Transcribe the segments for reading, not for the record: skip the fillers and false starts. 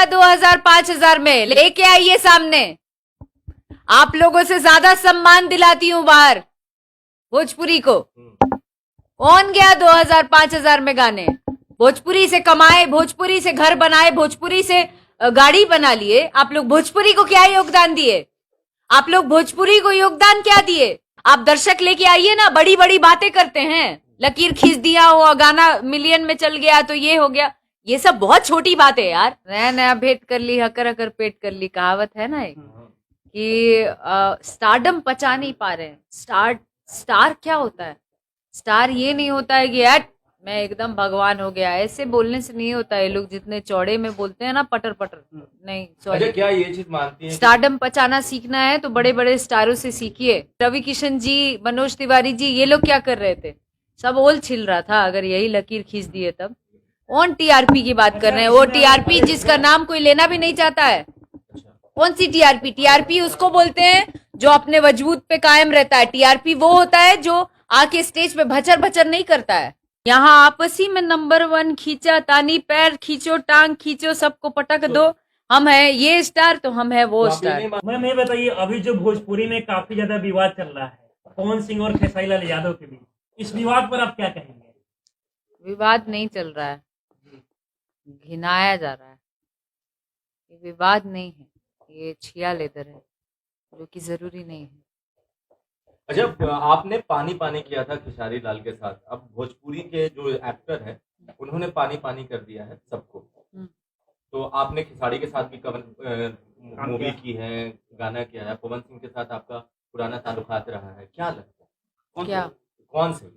2000-5000 में लेके आइए सामने। आप लोगों से ज्यादा सम्मान दिलाती हूं बाहर भोजपुरी को। कौन गया 2000-5000 में गाने? भोजपुरी से कमाए, भोजपुरी से घर बनाए, भोजपुरी से गाड़ी बना लिए। आप लोग भोजपुरी को क्या योगदान दिए? आप लोग भोजपुरी को योगदान क्या दिए? आप दर्शक लेके आइए ना। बड़ी बड़ी बातें करते हैं, लकीर खींच दिया हो, गाना मिलियन में चल गया तो ये हो गया। ये सब बहुत छोटी बात है यार। नया नया भेंट कर ली, हकर हकर पेट कर ली, कहावत है ना एक, कि स्टारडम पचा नहीं पा रहे हैं। स्टार क्या होता है? स्टार ये नहीं होता है कि यार मैं एकदम भगवान हो गया, ऐसे बोलने से नहीं होता है। लोग जितने चौड़े में बोलते हैं ना, पटर पटर, नहीं सॉरी। अच्छा, क्या ये चीज मानती है? स्टारडम पचाना सीखना है तो बड़े बड़े स्टारों से सीखिए। रवि किशन जी, मनोज तिवारी जी, ये लोग क्या कर रहे थे? सब ओल छिल रहा था। अगर यही लकीर खींच दिए तब। कौन टीआरपी की बात कर रहे हैं? वो टीआरपी जिसका नाम कोई लेना भी नहीं चाहता है। कौन सी टीआरपी? टीआरपी उसको बोलते हैं जो अपने वजूद पे कायम रहता है। टीआरपी वो होता है जो आके स्टेज पे भचर भचर नहीं करता है। यहाँ आपसी में नंबर 1 खींचा तानी, पैर खींचो, टांग खींचो, सबको पटक दो। हम है ये स्टार तो हम है वो स्टार। मैम ये बताइए, अभी जो भोजपुरी में काफी ज्यादा विवाद चल रहा है पवन सिंह और खेसारी लाल यादव के बीच, इस विवाद पर आप क्या कहेंगे? विवाद नहीं चल रहा है, घिनाया जा रहा है। ये विवाद नहीं है, ये छिया लेदर है, जो कि जरूरी नहीं है। अच्छा, आपने पानी पानी किया था खेसारी लाल के साथ। अब भोजपुरी के जो एक्टर हैं उन्होंने पानी पानी कर दिया है सबको। तो आपने खेसारी के साथ भी मूवी की है, गाना किया है। पवन सिंह के साथ आपका पुराना ताल्लुकात रहा है, क्या लगता है क्या कौन सही?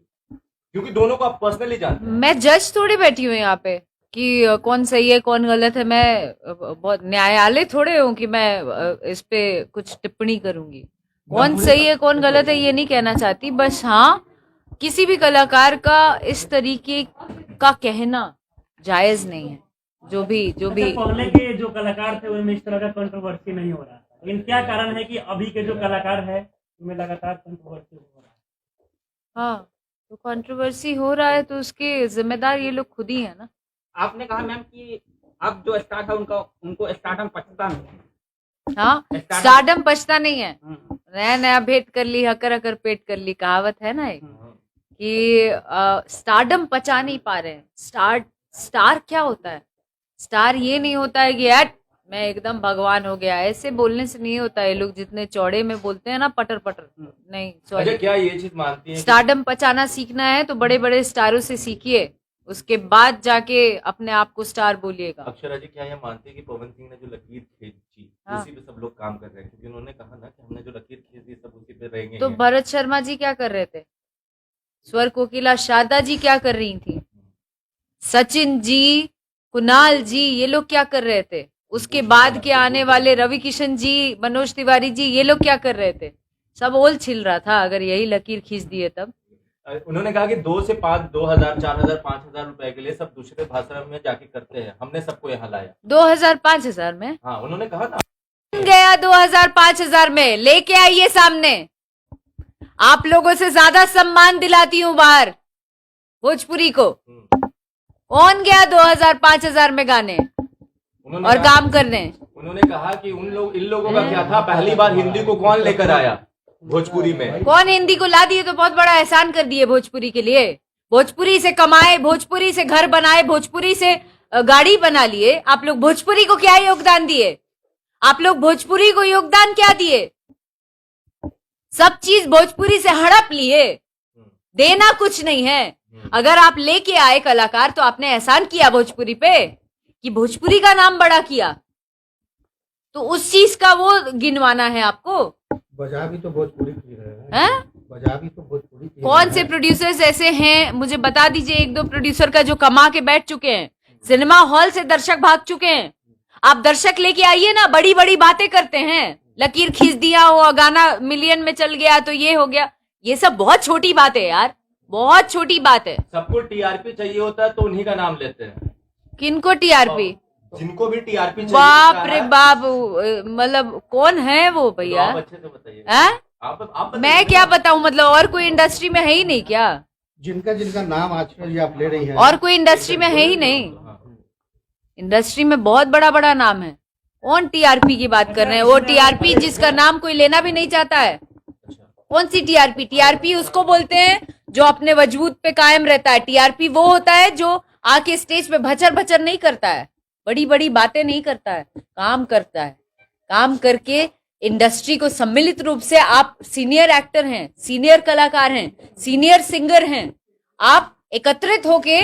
क्योंकि दोनों को आप पर्सनली जानते हैं। मैं जज थोड़ी बैठी हूँ यहाँ पे कि कौन सही है कौन गलत है। मैं बहुत न्यायालय थोड़े हूँ कि मैं इस पे कुछ टिप्पणी करूंगी। कौन सही है कौन गलत है ये नहीं कहना चाहती। बस हाँ, किसी भी कलाकार का इस तरीके का कहना जायज नहीं है। जो भी पहले के जो कलाकार थे उनमें इस तरह का कंट्रोवर्सी नहीं हो रहा था, लेकिन क्या कारण है कि अभी के जो कलाकार है उनमें लगातार कंट्रोवर्सी हो रहा है? हाँ, तो कंट्रोवर्सी हो रहा है तो उसके जिम्मेदार ये लोग खुद ही है ना। आपने कहा मैम कि अब जो स्टार्ट है उनको स्टार्टम पछता नहीं। हाँ, स्टारडम पछता नहीं है। नया नया भेंट कर ली, हकर हकर पेट कर ली, कहावत है ना एक, कि स्टारडम पचा नहीं पा रहे हैं। स्टार क्या होता है? स्टार ये नहीं होता है कि यार मैं एकदम भगवान हो गया, ऐसे बोलने से नहीं होता है। लोग जितने चौड़े में बोलते हैं ना, पटर पटर, नहीं सॉरी। अच्छा, क्या ये चीज मानती है? स्टारडम पचाना सीखना है तो बड़े बड़े स्टारों से सीखिए, उसके बाद जाके अपने आप को स्टार बोलिएगा। अक्षरा जी, क्या ये मानती है कि पवन सिंह ने जो लकीर खींची उसी पे सब लोग काम कर रहे हैं? क्योंकि उन्होंने कहा ना कि हमने जो लकीर खींच दी सब उसी पे रहेंगे। तो भरत शर्मा जी क्या कर रहे थे? स्वर कोकिला शारदा जी क्या कर रही थी? सचिन जी, कुणाल जी, ये लोग क्या कर रहे थे? उसके बाद के आने वाले रवि किशन जी, मनोज तिवारी जी, ये लोग क्या कर रहे थे? सब ओल छिल रहा था। अगर यही लकीर खींच दिए तब। उन्होंने कहा कि 2 से 5, 2000, 4000, 5000 रुपए के लिए सब दूसरे भाषा में जाके करते हैं, हमने सबको यहाँ लाया। 2000-5000 में? हाँ, उन्होंने कहा ना। गया 2000-5000 में लेके आइए सामने। आप लोगों से ज्यादा सम्मान दिलाती हूं बाहर भोजपुरी को। कौन गया 2000-5000 में गाने और काम करने? उन्होंने कहा कि इन लोगों का क्या था, पहली बार हिंदी को कौन लेकर आया भोजपुरी में? कौन हिंदी को ला दिए तो बहुत बड़ा एहसान कर दिए भोजपुरी के लिए। भोजपुरी से कमाए, भोजपुरी से घर बनाए, भोजपुरी से गाड़ी बना लिए। आप लोग भोजपुरी को क्या योगदान दिए? आप लोग भोजपुरी को योगदान क्या दिए? सब चीज भोजपुरी से हड़प लिए, देना कुछ नहीं है। अगर आप लेके आए कलाकार तो आपने एहसान किया भोजपुरी पे, कि भोजपुरी का नाम बड़ा किया, तो उस चीज का वो गिनवाना है आपको। बजा भी तो भोजपुरी की रहे हैं, बजा भी तो भोजपुरी की। कौन से प्रोड्यूसर्स ऐसे हैं मुझे बता दीजिए, 1-2 प्रोड्यूसर का जो कमा के बैठ चुके हैं, सिनेमा हॉल से दर्शक भाग चुके हैं। आप दर्शक लेके आइए ना। बड़ी बड़ी बातें करते हैं, लकीर खींच दिया हो, गाना मिलियन में चल गया तो ये हो गया। ये सब बहुत छोटी बात है यार, बहुत छोटी बात है। सबको टीआरपी चाहिए होता है तो उन्हीं का नाम लेते हैं। किनको टीआरपी? जिनको भी टीआरपी चाहिए। बाप रे बाप, मतलब कौन है वो भैया? आप अच्छे से बताइए। आप मैं क्या बताऊं? मतलब और कोई इंडस्ट्री में है ही नहीं क्या? जिनका नाम आजकल आप ले रही हैं, और कोई इंडस्ट्री में है ही नहीं। इंडस्ट्री में बहुत बड़ा बड़ा नाम है। कौन टीआरपी की बात कर रहे हैं? वो टीआरपी जिसका नाम कोई लेना भी नहीं चाहता है। कौन सी टीआरपी? टीआरपी उसको बोलते हैं जो अपने वजूद पे कायम रहता है। टीआरपी वो होता है जो आके स्टेज पे भचर भचर नहीं करता है, बड़ी बड़ी बातें नहीं करता है, काम करता है। काम करके इंडस्ट्री को सम्मिलित रूप से, आप सीनियर एक्टर हैं, सीनियर कलाकार हैं, सीनियर सिंगर हैं, आप एकत्रित होके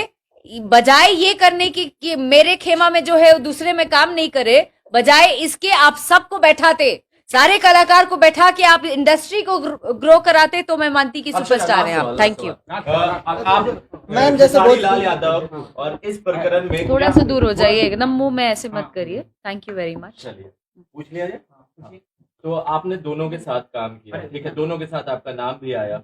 बजाय ये करने की कि मेरे खेमा में जो है वो दूसरे में काम नहीं करे, बजाय इसके आप सबको बैठाते, सारे कलाकार को बैठा के आप इंडस्ट्री को ग्रो कराते, तो मैं मानती कि सुपरस्टार हैं आप। Thank you. आप मैम, जैसे खेसारी लाल यादव और इस प्रकरण में थोड़ा सा दूर हो जाइए, एकदम मुंह में ऐसे मत करिए। Thank you very much. चलिए पूछ लिया जाए। तो आपने दोनों के साथ काम किया, ठीक है, दोनों के साथ आपका नाम भी आया।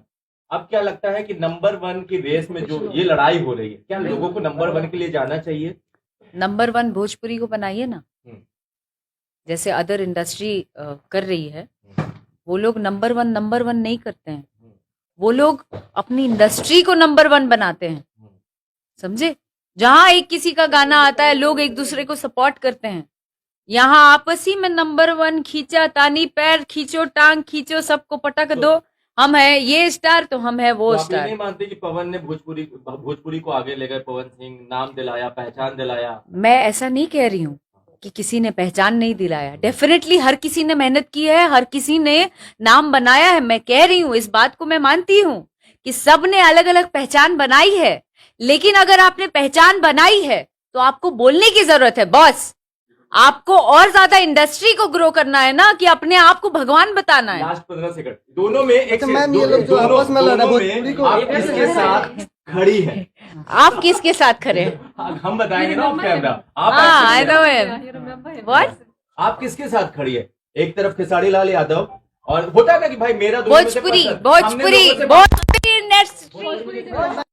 अब क्या लगता है कि नंबर 1 की रेस में जो ये लड़ाई हो रही है, क्या लोगों को नंबर 1 के लिए जाना चाहिए? नंबर 1 भोजपुरी को बनाइए ना, जैसे अदर इंडस्ट्री कर रही है। वो लोग नंबर वन नहीं करते हैं, वो लोग अपनी इंडस्ट्री को नंबर 1 बनाते हैं, समझे? जहां एक किसी का गाना आता है, लोग एक दूसरे को सपोर्ट करते हैं। यहाँ आपसी में नंबर 1 खींचा तानी, पैर खींचो, टांग खींचो, सबको पटक दो, हम है ये स्टार तो हम है वो तो आप ये स्टार। नहीं मानते कि पवन ने भोजपुरी को आगे ले गए? पवन सिंह नाम दिलाया, पहचान दिलाया। मैं ऐसा नहीं कह रही हूँ कि किसी ने पहचान नहीं दिलाया। डेफिनेटली हर किसी ने मेहनत की है, हर किसी ने नाम बनाया है। मैं कह रही हूँ, इस बात को मैं मानती हूँ कि सब ने अलग अलग पहचान बनाई है। लेकिन अगर आपने पहचान बनाई है तो आपको बोलने की जरूरत है बॉस। आपको और ज्यादा इंडस्ट्री को ग्रो करना है ना, कि अपने आप को भगवान बताना है। लास्ट 15 सेकंड दोनों में एक अच्छा मैम, ये लोग जो आपस में लड़ रहे हैं, भोजपुरी को आप किसके साथ खड़ी है? आप किसके साथ खड़े हैं? हम बताएंगे ना ऑफ कैमरा। आप हाँ, आई actually- नो हिम। व्हाट? आप किसके साथ खड़ी है? एक तरफ खेसारी लाल यादव, और होता है ना कि भाई मेरा दोनों में से भोजपुरी पसंद। हमने भोजपुरी लोगों से- भोजपुरी इंडस्ट्री